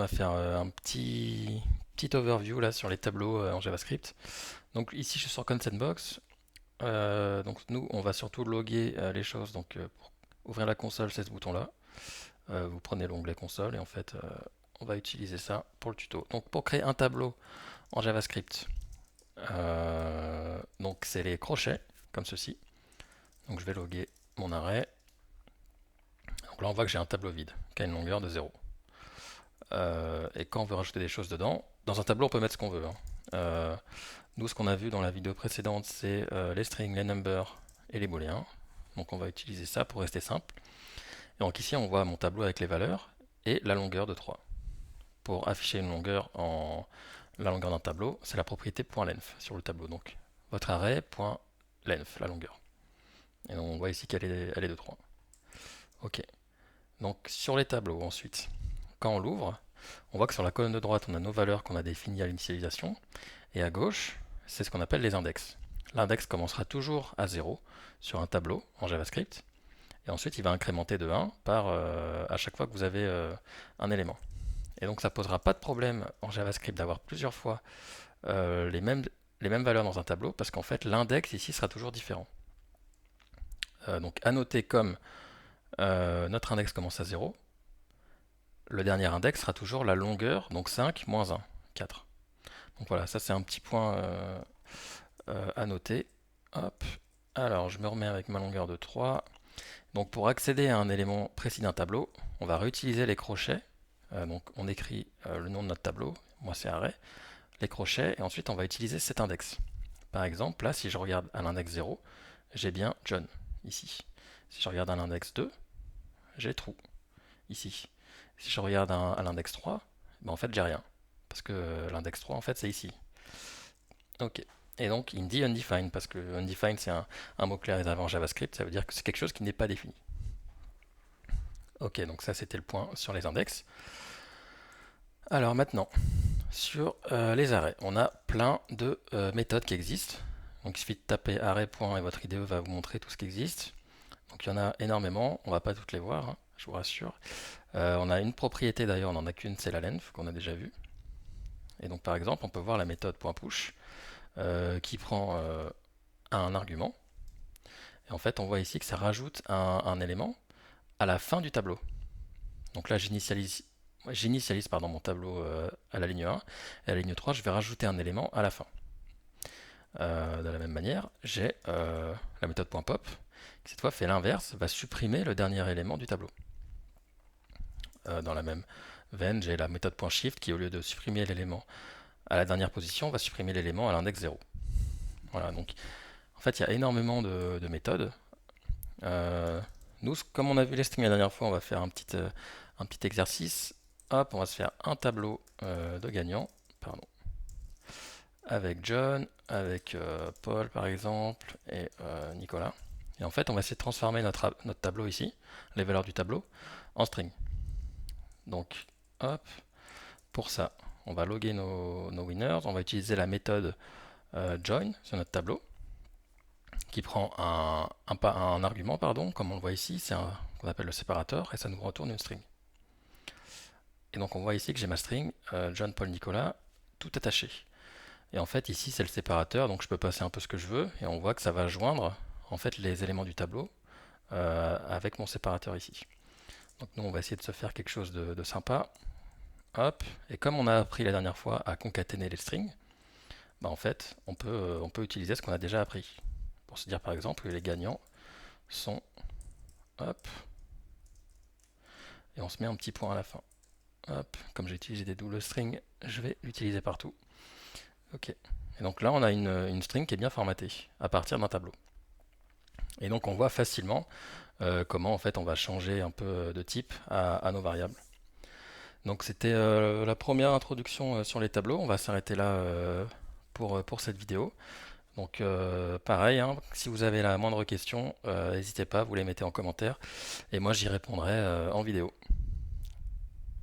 On va faire un petit overview là sur les tableaux en JavaScript. Donc ici je suis sur ConsentBox. Donc nous on va surtout loguer les choses. Donc pour ouvrir la console, c'est ce bouton là. Vous prenez l'onglet console et en fait on va utiliser ça pour le tuto. Donc pour créer un tableau en JavaScript, donc c'est les crochets comme ceci. Donc je vais loguer mon arrêt. Donc là on voit que j'ai un tableau vide qui a une longueur de 0. Et quand on veut rajouter des choses dedans, dans un tableau on peut mettre ce qu'on veut, hein. Nous, ce qu'on a vu dans la vidéo précédente, c'est les strings, les numbers et les booléens. Donc on va utiliser ça pour rester simple. Et donc ici, on voit mon tableau avec les valeurs et la longueur de 3. Pour afficher une longueur en la longueur d'un tableau, c'est la propriété .length sur le tableau. Donc votre array .length, la longueur. Et donc on voit ici elle est de 3. Ok. Donc sur les tableaux ensuite, quand on l'ouvre, on voit que sur la colonne de droite, on a nos valeurs qu'on a définies à l'initialisation. Et à gauche, c'est ce qu'on appelle les index. L'index commencera toujours à 0 sur un tableau en JavaScript. Et ensuite, il va incrémenter de 1 par, à chaque fois que vous avez un élément. Et donc, ça ne posera pas de problème en JavaScript d'avoir plusieurs fois les mêmes valeurs dans un tableau, parce qu'en fait, l'index ici sera toujours différent. Donc, à noter comme notre index commence à 0, le dernier index sera toujours la longueur, donc 5 moins 1, 4. Donc voilà, ça c'est un petit point à noter. Hop. Alors, je me remets avec ma longueur de 3. Donc, pour accéder à un élément précis d'un tableau, on va réutiliser les crochets. Donc, on écrit le nom de notre tableau. Moi, c'est arrêt. Les crochets. Et ensuite, on va utiliser cet index. Par exemple, là, si je regarde à l'index 0, j'ai bien John, ici. Si je regarde à l'index 2, j'ai true, ici. Si je regarde à l'index 3, ben, en fait, j'ai rien. Parce que l'index 3, en fait, c'est ici. Ok. Et donc, il me dit undefined, parce que undefined, c'est un mot-clé réservé en JavaScript, ça veut dire que c'est quelque chose qui n'est pas défini. Ok, donc ça, c'était le point sur les index. Alors maintenant, sur les arrêts, on a plein de méthodes qui existent. Donc, il suffit de taper arrêt point et votre IDE va vous montrer tout ce qui existe. Donc, il y en a énormément, on va pas toutes les voir, hein, je vous rassure. On a une propriété d'ailleurs, on n'en a qu'une, c'est la length, qu'on a déjà vu. Et donc, par exemple, on peut voir la méthode .push qui prend un argument. Et en fait, on voit ici que ça rajoute un élément à la fin du tableau. Donc là, j'initialise mon tableau à la ligne 1. Et à la ligne 3, je vais rajouter un élément à la fin. De la même manière, j'ai la méthode .pop qui cette fois fait l'inverse, va supprimer le dernier élément du tableau. Dans la même veine, j'ai la méthode .shift qui, au lieu de supprimer l'élément à la dernière position, va supprimer l'élément à l'index 0. Voilà, donc en fait, il y a énormément de méthodes. Nous, comme on a vu les strings la dernière fois, on va faire un petit exercice. Hop, on va se faire un tableau de gagnants, pardon, avec John, avec Paul par exemple, et Nicolas. Et en fait, on va essayer de transformer notre tableau ici, les valeurs du tableau, en string. Donc, hop, pour ça, on va loguer nos winners, on va utiliser la méthode join sur notre tableau qui prend un argument, pardon, comme on le voit ici, c'est qu'on appelle le séparateur, et ça nous retourne une string. Et donc on voit ici que j'ai ma string, John, Paul, Nicolas, tout attaché. Et en fait ici c'est le séparateur, donc je peux passer un peu ce que je veux, et on voit que ça va joindre en fait les éléments du tableau avec mon séparateur ici. Donc nous on va essayer de se faire quelque chose de sympa. Hop, et comme on a appris la dernière fois à concaténer les strings, bah en fait on peut utiliser ce qu'on a déjà appris. Pour se dire par exemple que les gagnants sont, hop, et on se met un petit point à la fin. Hop, comme j'ai utilisé des doubles strings, je vais l'utiliser partout. Ok. Et donc là, on a une string qui est bien formatée à partir d'un tableau. Et donc on voit facilement comment en fait on va changer un peu de type à nos variables. Donc c'était la première introduction sur les tableaux. On va s'arrêter là pour cette vidéo. Donc pareil, hein, si vous avez la moindre question, n'hésitez pas, vous les mettez en commentaire et moi j'y répondrai en vidéo.